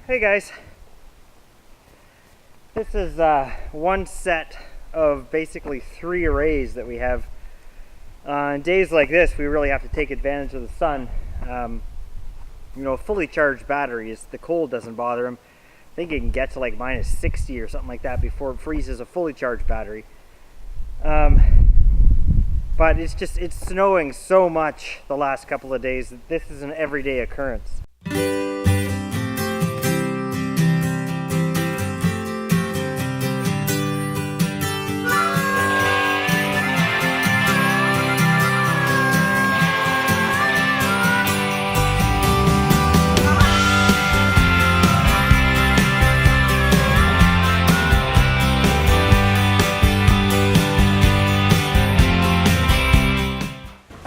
Hey guys, this is one set of basically 3 arrays that we have. On days like this, we really have to take advantage of the sun. Fully charged batteries, the cold doesn't bother them. I think it can get to like minus 60 or something like that before it freezes a fully charged battery. But it's snowing so much the last couple of days that this is an everyday occurrence.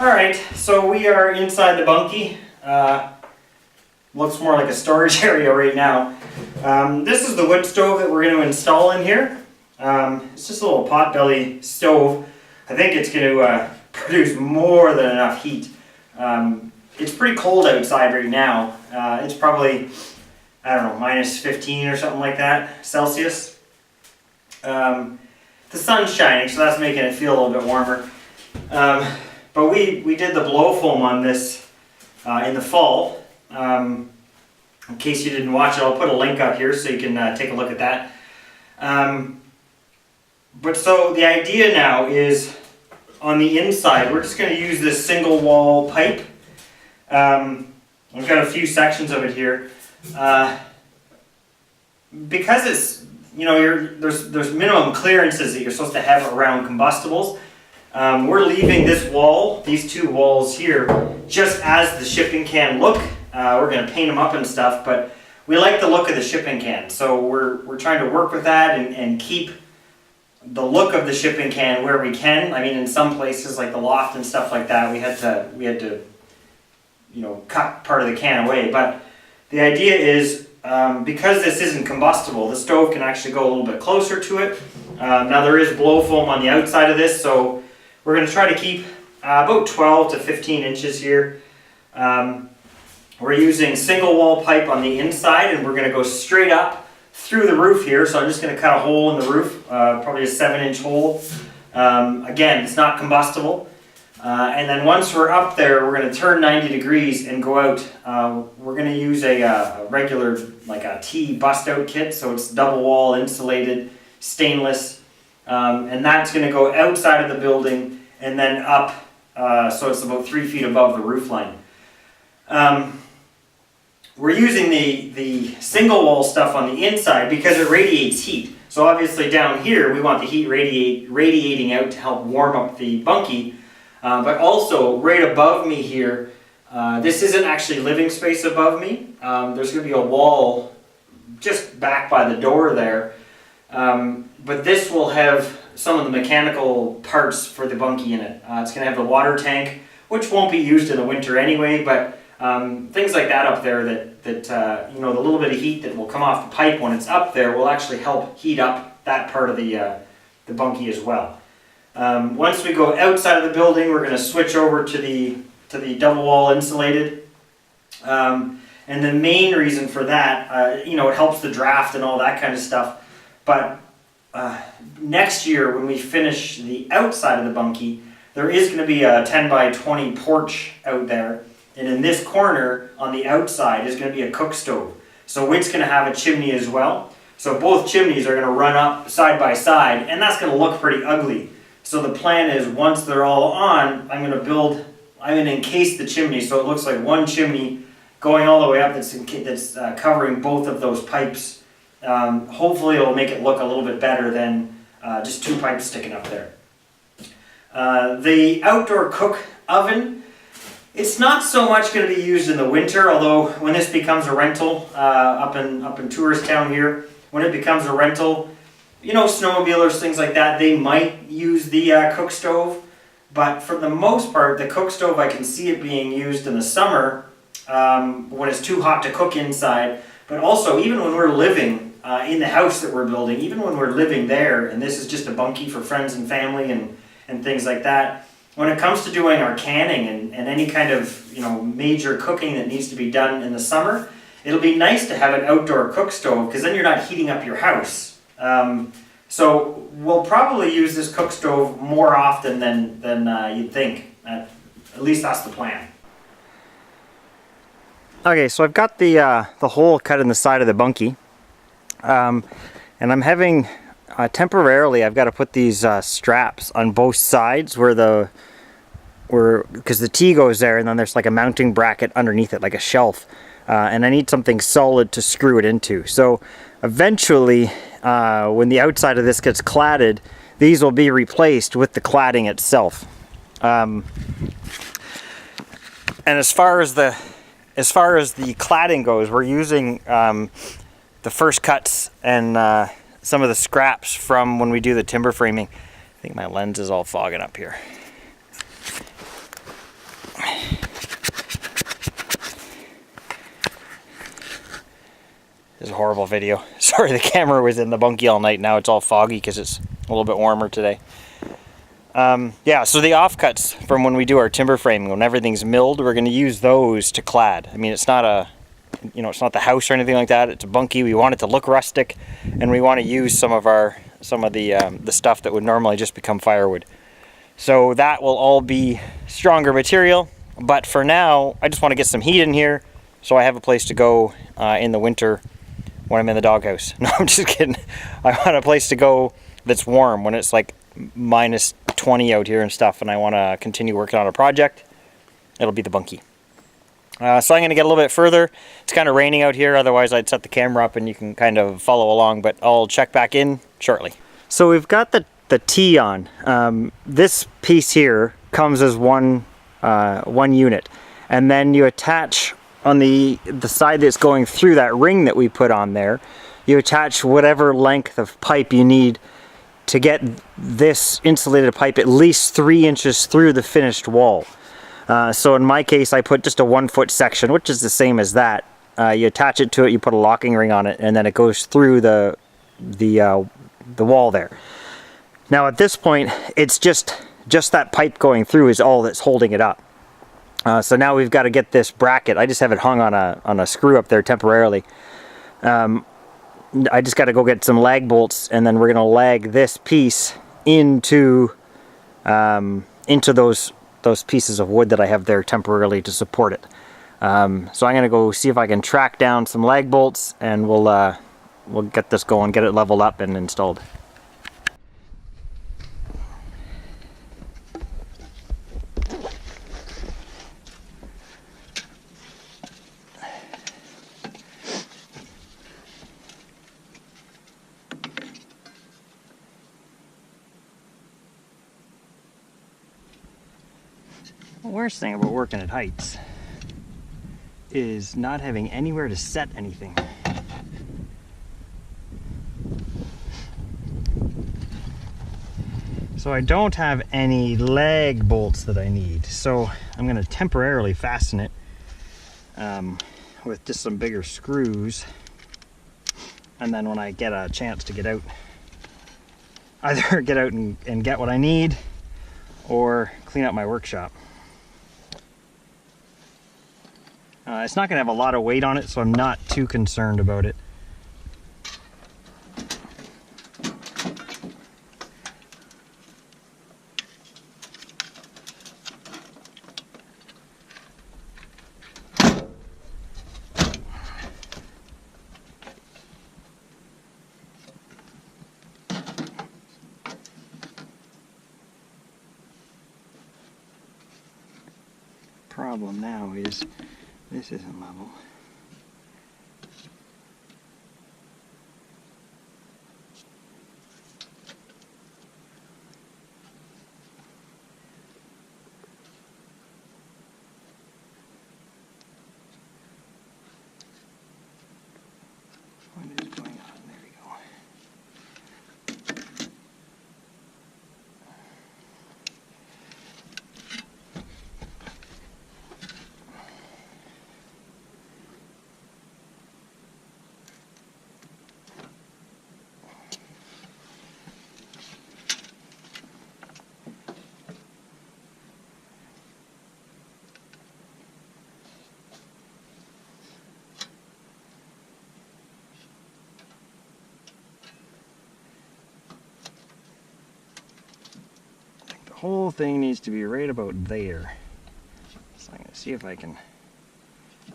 Alright, so we are inside the bunkie. Looks more like a storage area right now. This is the wood stove that we're going to install in here. It's just a little potbelly stove. I think it's going to produce more than enough heat. It's pretty cold outside right now. It's probably, I don't know, minus 15 or something like that Celsius. The sun's shining, so that's making it feel a little bit warmer. But we did the blow foam on this in the fall. In case you didn't watch it, I'll put a link up here so you can take a look at that. But so the idea now is on the inside, we're just going to use this single wall pipe. I've got a few sections of it here. Because it's, there's minimum clearances that you're supposed to have around combustibles. We're leaving this wall, these 2 walls here, just as the shipping can look. We're going to paint them up and stuff, but we like the look of the shipping can. So we're trying to work with that and keep the look of the shipping can where we can. I mean, in some places like the loft and stuff like that, we had to cut part of the can away. But the idea is, because this isn't combustible, the stove can actually go a little bit closer to it. Now there is blow foam on the outside of this, so we're going to try to keep about 12 to 15 inches here. We're using single wall pipe on the inside, and we're going to go straight up through the roof here. So I'm just going to cut a hole in the roof, probably a 7-inch hole. Again, it's not combustible. And then once we're up there, we're going to turn 90 degrees and go out. We're going to use a regular, like a T bust-out kit, so it's double wall, insulated, stainless. And that's going to go outside of the building and then up, so it's about 3 feet above the roof line. We're using the single wall stuff on the inside because it radiates heat. So obviously down here we want the heat radiating out to help warm up the bunkie. But also right above me here, this isn't actually living space above me. There's going to be a wall just back by the door there. But this will have some of the mechanical parts for the bunkie in it. It's going to have the water tank, which won't be used in the winter anyway, but things like that up there that the little bit of heat that will come off the pipe when it's up there will actually help heat up that part of the bunkie as well. Once we go outside of the building, we're going to switch over to the double wall insulated. And the main reason for that, it helps the draft and all that kind of stuff. But next year, when we finish the outside of the bunkie, there is going to be a 10 by 20 porch out there. And in this corner on the outside is going to be a cook stove. So it's going to have a chimney as well. So both chimneys are going to run up side by side, and that's going to look pretty ugly. So the plan is once they're all on, I'm going to encase the chimney so it looks like one chimney going all the way up that's covering both of those pipes. Hopefully it'll make it look a little bit better than just 2 pipes sticking up there. The outdoor cook oven, it's not so much going to be used in the winter, although when this becomes a rental up in tourist town here, when it becomes a rental, snowmobilers, things like that, they might use the cook stove. But for the most part, the cook stove, I can see it being used in the summer when it's too hot to cook inside. But also, even when we're living in the house that we're building, even when we're living there, and this is just a bunkie for friends and family and things like that, when it comes to doing our canning and any kind of major cooking that needs to be done in the summer, it'll be nice to have an outdoor cook stove because then you're not heating up your house. So we'll probably use this cook stove more often than you'd think. At least that's the plan. Okay, so I've got the hole cut in the side of the bunkie, and I'm having temporarily I've got to put these straps on both sides because the T goes there, and then there's like a mounting bracket underneath it, like a shelf, and I need something solid to screw it into. So eventually, when the outside of this gets cladded, these will be replaced with the cladding itself. And as far as the cladding goes, we're using the first cuts and some of the scraps from when we do the timber framing. I think my lens is all fogging up here. This is a horrible video. Sorry, the camera was in the bunkie all night. Now it's all foggy because it's a little bit warmer today. Yeah, so the offcuts from when we do our timber framing, when everything's milled, we're going to use those to clad. I mean, it's not it's not the house or anything like that. It's a bunkie. We want it to look rustic, and we want to use some of the stuff that would normally just become firewood. So that will all be stronger material. But for now, I just want to get some heat in here, so I have a place to go in the winter when I'm in the doghouse. No, I'm just kidding. I want a place to go that's warm when it's like minus 20 out here and stuff, and I want to continue working on a project. It'll be the bunkie. So I'm going to get a little bit further. It's kind of raining out here, otherwise I'd set the camera up and you can kind of follow along, but I'll check back in shortly. So we've got the T on. This piece here comes as one unit, and then you attach on the side that's going through that ring that we put on there, you attach whatever length of pipe you need to get this insulated pipe at least 3 inches through the finished wall. So in my case, I put just a 1 foot section, which is the same as that. You attach it to it, you put a locking ring on it, and then it goes through the wall there. Now at this point, it's just that pipe going through is all that's holding it up. So now we've got to get this bracket. I just have it hung on a screw up there temporarily. I just got to go get some lag bolts, and then we're going to lag this piece into those pieces of wood that I have there temporarily to support it. So I'm going to go see if I can track down some lag bolts, and we'll get this going, get it leveled up and installed. The worst thing about working at heights is not having anywhere to set anything. So I don't have any lag bolts that I need, so I'm going to temporarily fasten it with just some bigger screws, and then when I get a chance to get out, either get out and get what I need or clean up my workshop. It's not going to have a lot of weight on it, so I'm not too concerned about it. Problem now is this isn't level. What is going on? There we go. whole thing needs to be right about there. So I'm going to see if I can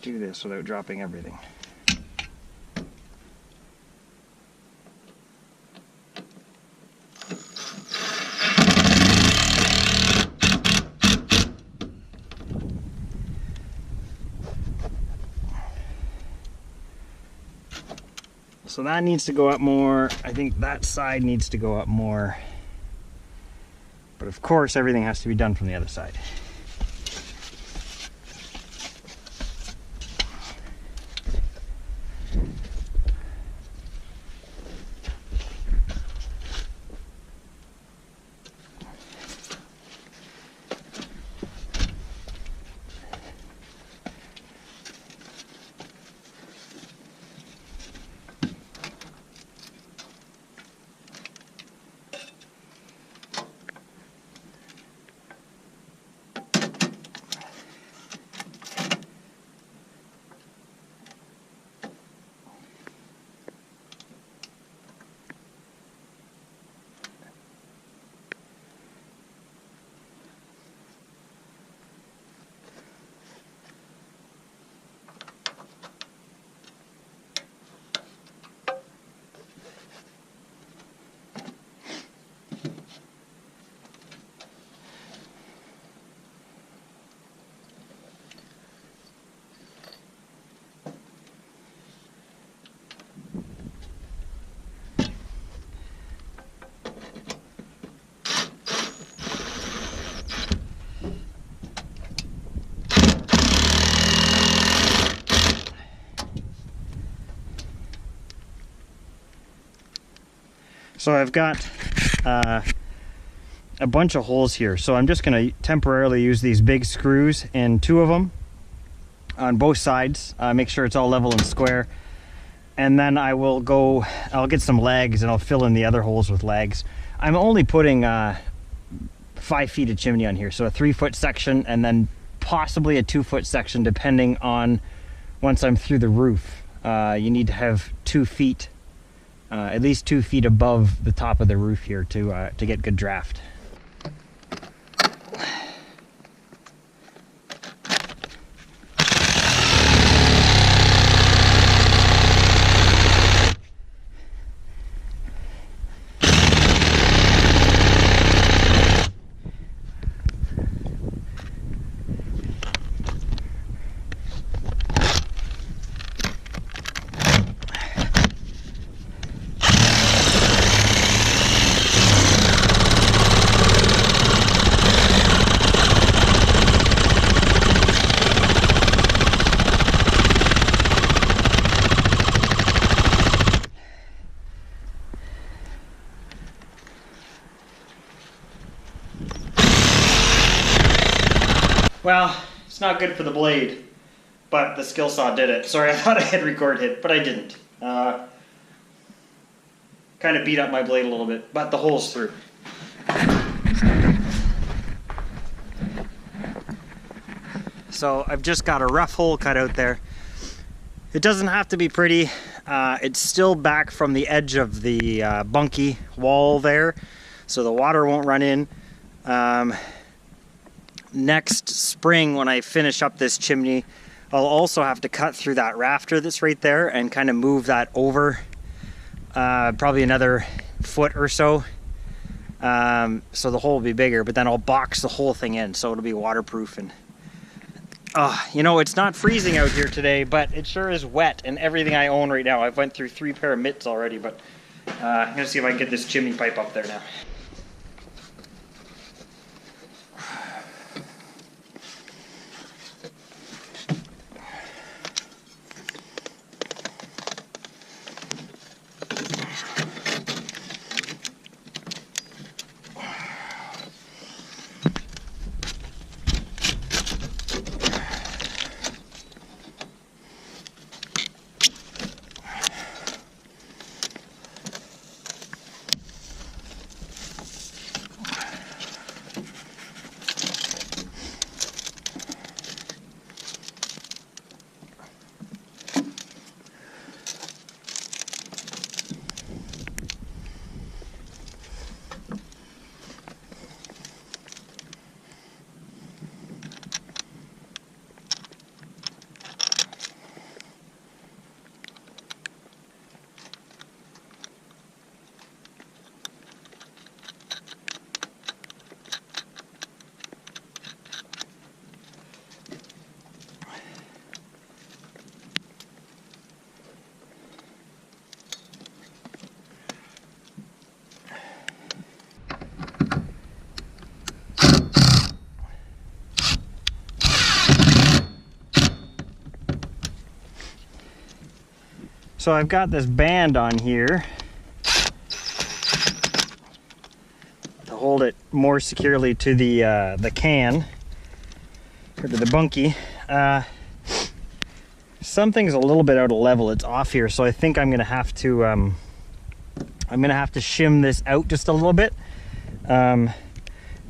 do this without dropping everything. So that needs to go up more. I think that side needs to go up more. But of course, everything has to be done from the other side. So I've got a bunch of holes here, so I'm just going to temporarily use these big screws and 2 of them on both sides, make sure it's all level and square, and then I'll get some legs and I'll fill in the other holes with legs. I'm only putting 5 feet of chimney on here, so a 3-foot section and then possibly a 2-foot section depending on once I'm through the roof. You need to have 2 feet, at least 2 feet above the top of the roof here to get good draft. Well, it's not good for the blade, but the skill saw did it. Sorry, I thought I had record hit, but I didn't. Kind of beat up my blade a little bit, but the hole's through. So I've just got a rough hole cut out there. It doesn't have to be pretty. It's still back from the edge of the bunkie wall there, so the water won't run in. Next spring, when I finish up this chimney, I'll also have to cut through that rafter that's right there and kind of move that over probably another foot or so. So the hole will be bigger, but then I'll box the whole thing in so it'll be waterproof. And you know, it's not freezing out here today, but it sure is wet, and everything I own right now. I've went through 3 pair of mitts already, but I'm gonna see if I can get this chimney pipe up there now. So I've got this band on here to hold it more securely to the can, or to the bunkie. Something's a little bit out of level. It's off here, so I think I'm gonna have to shim this out just a little bit. And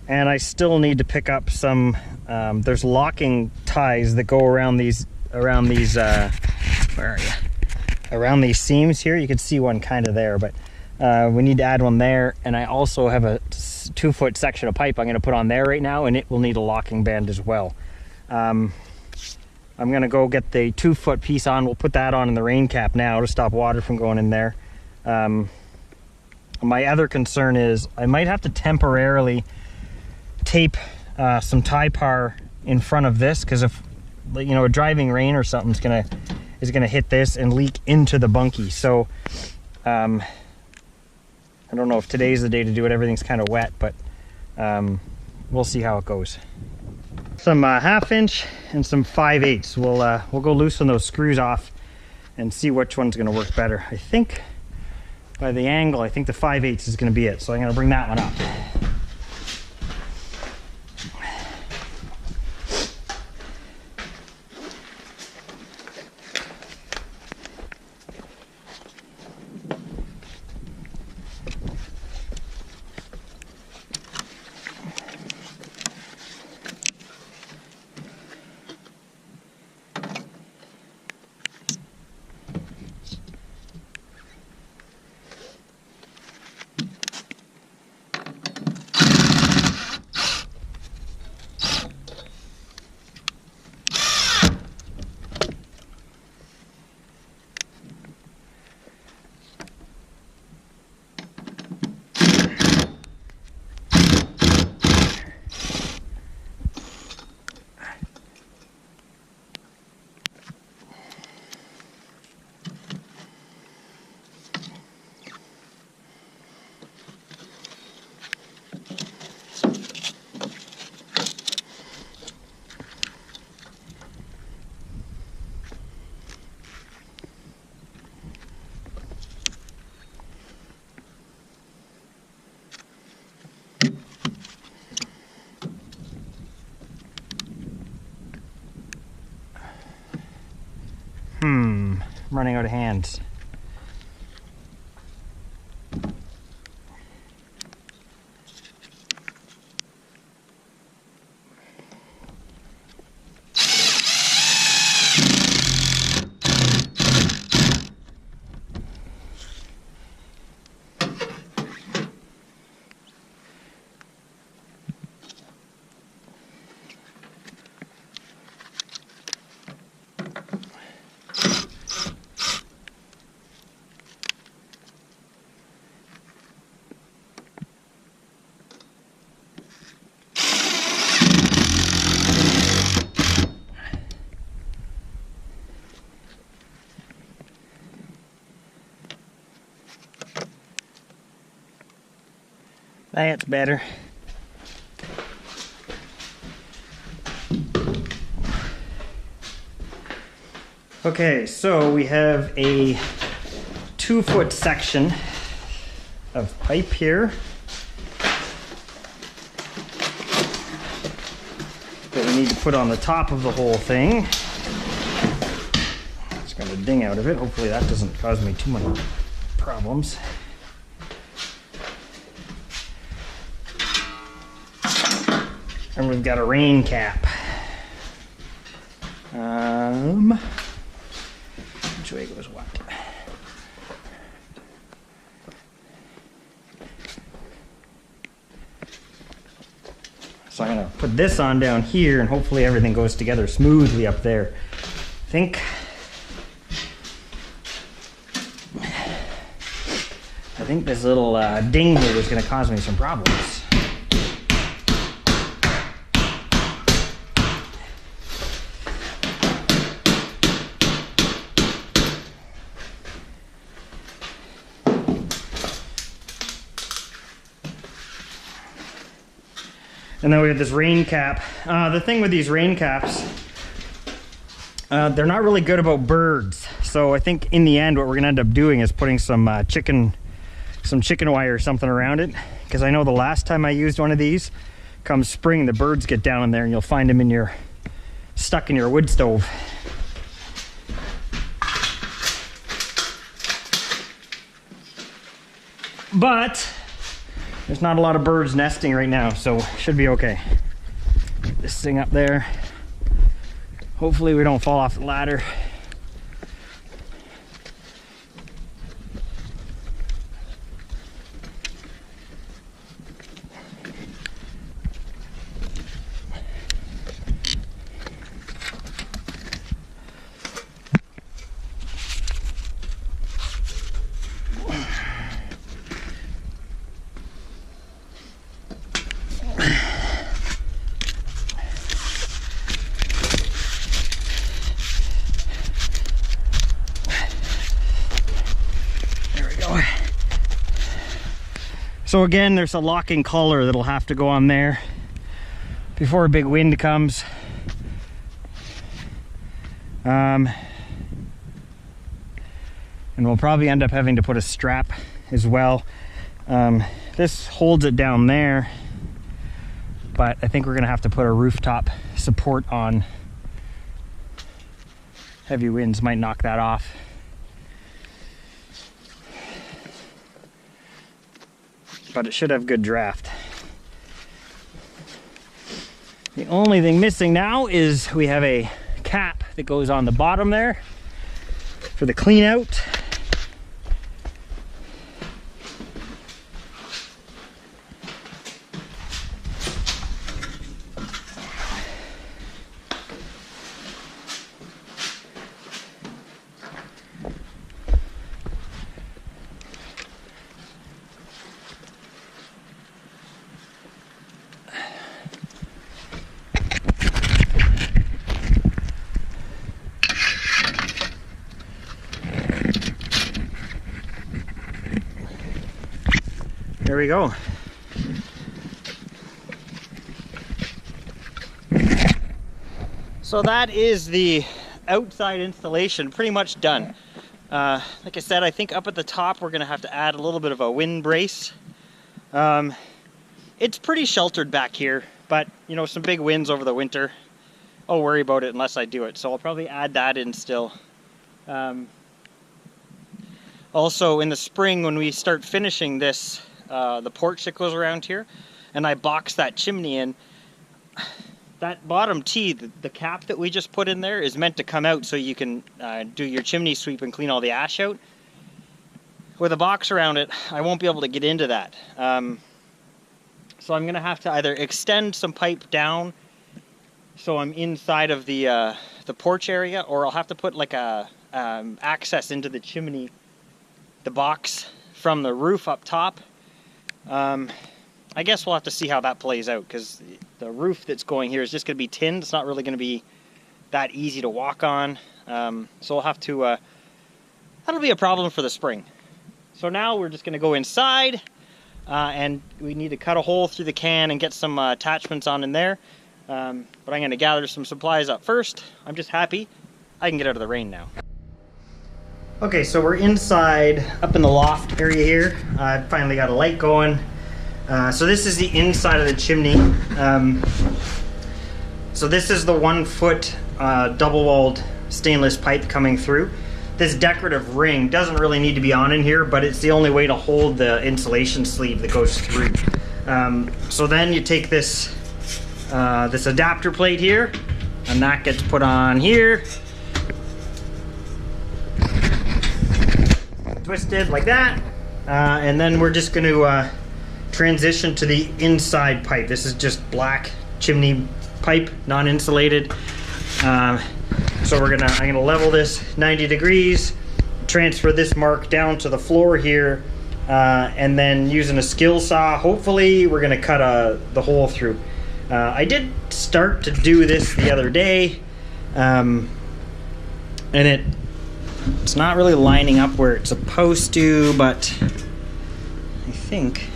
I still need to pick up some. There's locking ties that go around these where are you? Around these seams here. You can see one kind of there, but we need to add one there. And I also have a 2-foot section of pipe I'm going to put on there right now, and it will need a locking band as well. I'm going to go get the 2-foot piece on. We'll put that on in the rain cap now to stop water from going in there. My other concern is I might have to temporarily tape some tie par in front of this, because if a driving rain or something is gonna hit this and leak into the bunkie. So I don't know if today's the day to do it. Everything's kind of wet, but we'll see how it goes. Some 1/2 inch and some 5/8. We'll go loosen those screws off and see which one's gonna work better. I think by the angle, I think the 5/8 is gonna be it. So I'm gonna bring that one up. I'm running out of hands. That's better. Okay, so we have a 2-foot section of pipe here that we need to put on the top of the whole thing. It's got a ding out of it. Hopefully that doesn't cause me too many problems. And we've got a rain cap. Which way goes what? So I'm gonna put this on down here, and hopefully everything goes together smoothly up there. I think this little ding here is gonna cause me some problems. And then we have this rain cap. The thing with these rain caps, they're not really good about birds. So I think in the end what we're gonna end up doing is putting some chicken wire or something around it, because I know the last time I used one of these, come spring, the birds get down in there and you'll find them stuck in your wood stove. But there's not a lot of birds nesting right now, so should be okay. Get this thing up there. Hopefully we don't fall off the ladder. So again, there's a locking collar that'll have to go on there before a big wind comes. And we'll probably end up having to put a strap as well. This holds it down there, but I think we're gonna have to put a rooftop support on. Heavy winds might knock that off. But it should have good draft. The only thing missing now is we have a cap that goes on the bottom there for the clean out. There we go. So that is the outside installation pretty much done. Like I said, I think up at the top we're gonna have to add a little bit of a wind brace. It's pretty sheltered back here, but you know, some big winds over the winter, I'll worry about it unless I do it. So I'll probably add that in still. Also in the spring when we start finishing this, the porch that goes around here, and I box that chimney in, that bottom tee, the cap that we just put in there, is meant to come out so you can do your chimney sweep and clean all the ash out. With a box around it, I won't be able to get into that. So I'm gonna have to either extend some pipe down so I'm inside of the porch area, or I'll have to put like a access into the chimney, the box from the roof up top. I guess we'll have to see how that plays out, because the roof that's going here is just going to be tinned. It's not really going to be that easy to walk on. So we'll have to, that'll be a problem for the spring. So now we're just going to go inside, and we need to cut a hole through the can and get some attachments on in there. But I'm going to gather some supplies up first. I'm just happy I can get out of the rain now. Okay, so we're inside, up in the loft area here. I finally got a light going. So this is the inside of the chimney. So this is the 1 foot double-walled stainless pipe coming through. This decorative ring doesn't really need to be on in here, but it's the only way to hold the insulation sleeve that goes through. So then you take this, this adapter plate here, and that gets put on here. Twisted like that, and then we're just going to transition to the inside pipe. This is just black chimney pipe, non-insulated. So I'm gonna level this 90 degrees, transfer this mark down to the floor here, and then using a skill saw, hopefully we're gonna cut the hole through. I did start to do this the other day, and it's not really lining up where it's supposed to, but I think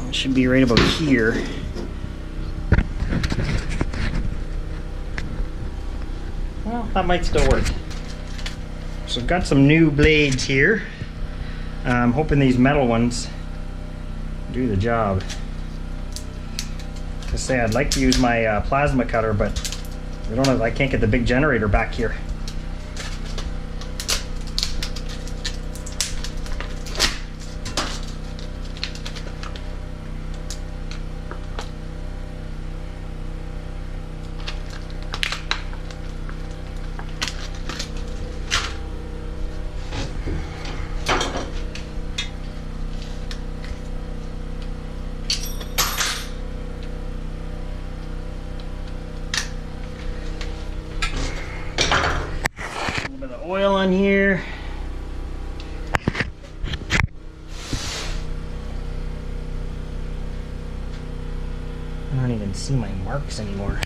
it should be right about here. Well, that might still work. So I've got some new blades here. I'm hoping these metal ones do the job. To say I'd like to use my plasma cutter, but I can't get the big generator back here. Oil on here. I don't even see my marks anymore.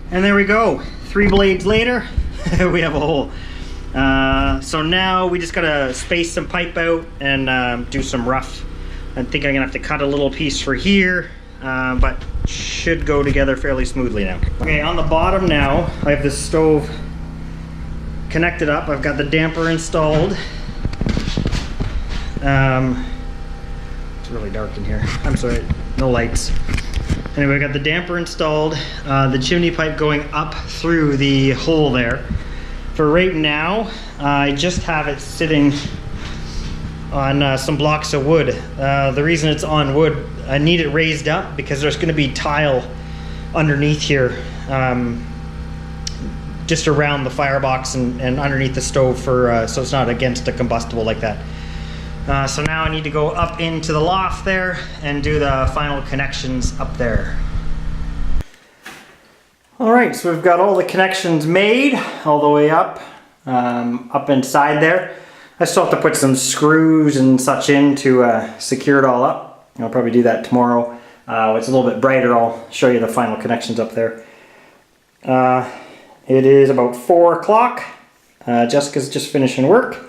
And there we go, 3 blades later, we have a hole. So now we just gotta space some pipe out and do some rough. I think I'm gonna have to cut a little piece for here, but should go together fairly smoothly now. Okay, on the bottom now, I have the stove connected up. I've got the damper installed. It's really dark in here. I'm sorry, no lights. Anyway, I got the damper installed, the chimney pipe going up through the hole there. For right now, I just have it sitting on some blocks of wood. The reason it's on wood, I need it raised up because there's going to be tile underneath here, just around the firebox and underneath the stove for so it's not against a combustible like that. So now I need to go up into the loft there and do the final connections up there. Alright, so we've got all the connections made all the way up, up inside there. I still have to put some screws and such in to secure it all up. I'll probably do that tomorrow. It's a little bit brighter, I'll show you the final connections up there. It is about 4 o'clock. Jessica's just finishing work.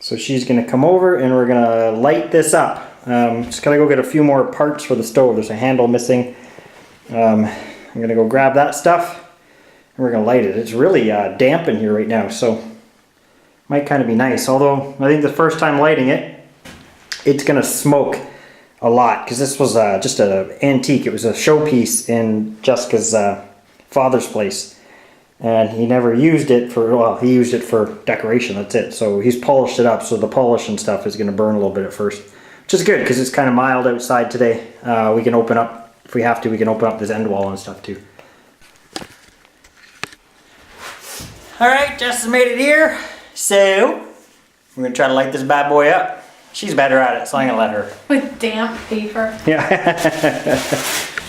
So she's going to come over and we're going to light this up. Just gotta go get a few more parts for the stove. There's a handle missing. I'm going to go grab that stuff and we're going to light it. It's really damp in here right now, so might kind of be nice. Although I think the first time lighting it, it's going to smoke a lot because this was just an antique. It was a showpiece in Jessica's father's place. And he never used it for, well, he used it for decoration, that's it. So he's polished it up, so the polish and stuff is going to burn a little bit at first. Which is good, because it's kind of mild outside today. We can open up, if we have to, we can open up this end wall and stuff too. Alright, Jess has made it here. So, we're going to try to light this bad boy up. She's better at it, so I'm going to let her. With damp paper. Yeah.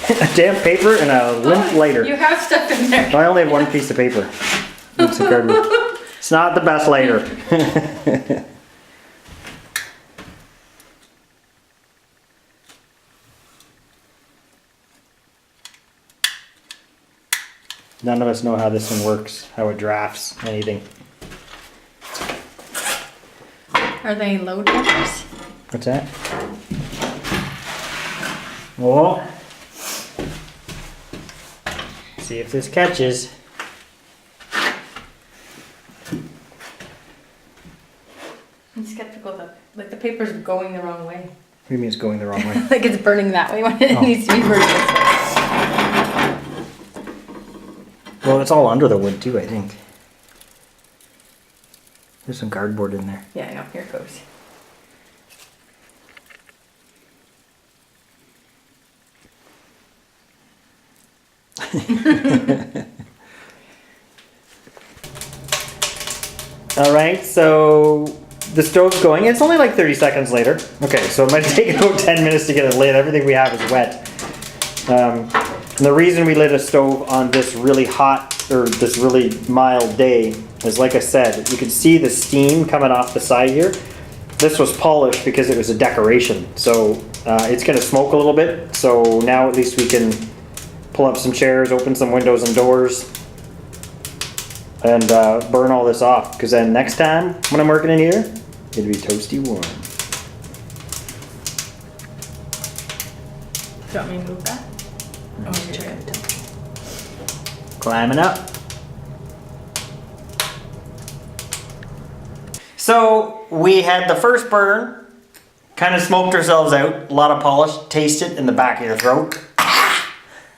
A damp paper and a lint lighter. You have stuff in there. I only have one piece of paper. It's not the best lighter. None of us know how this one works, how it drafts, anything. Are they low dampers? What's that? Oh. See if this catches. I'm skeptical that, like, the paper's going the wrong way. What do you mean it's going the wrong way? Like it's burning that way when it Oh. needs to be burned this way. Well, it's all under the wood too, I think. There's some cardboard in there. Yeah, I know. Here it goes. All right, so the stove's going. It's only like 30 seconds later. Okay, so it might take about 10 minutes to get it lit. Everything we have is wet. And the reason we lit a stove on this really hot or this really mild day is, like I said, you can see the steam coming off the side here. This was polished because it was a decoration. So it's gonna smoke a little bit. So now at least we can pull up some chairs, open some windows and doors, and burn all this off, because then next time when I'm working in here, it'll be toasty warm. Do you want me to move that? Oh, check it. Climbing up. So we had the first burn, kind of smoked ourselves out, a lot of polish, taste it in the back of your throat.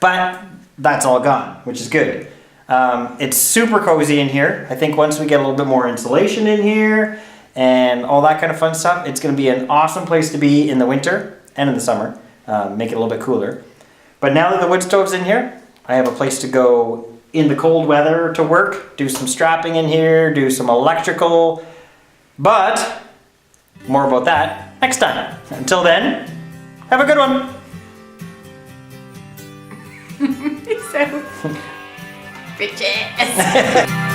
But that's all gone, which is good. It's super cozy in here. I think once we get a little bit more insulation in here and all that kind of fun stuff, it's going to be an awesome place to be in the winter and in the summer. Make it a little bit cooler. But now that the wood stove's in here, I have a place to go in the cold weather to work, do some strapping in here, do some electrical. But more about that next time. Until then, have a good one. So, bitches.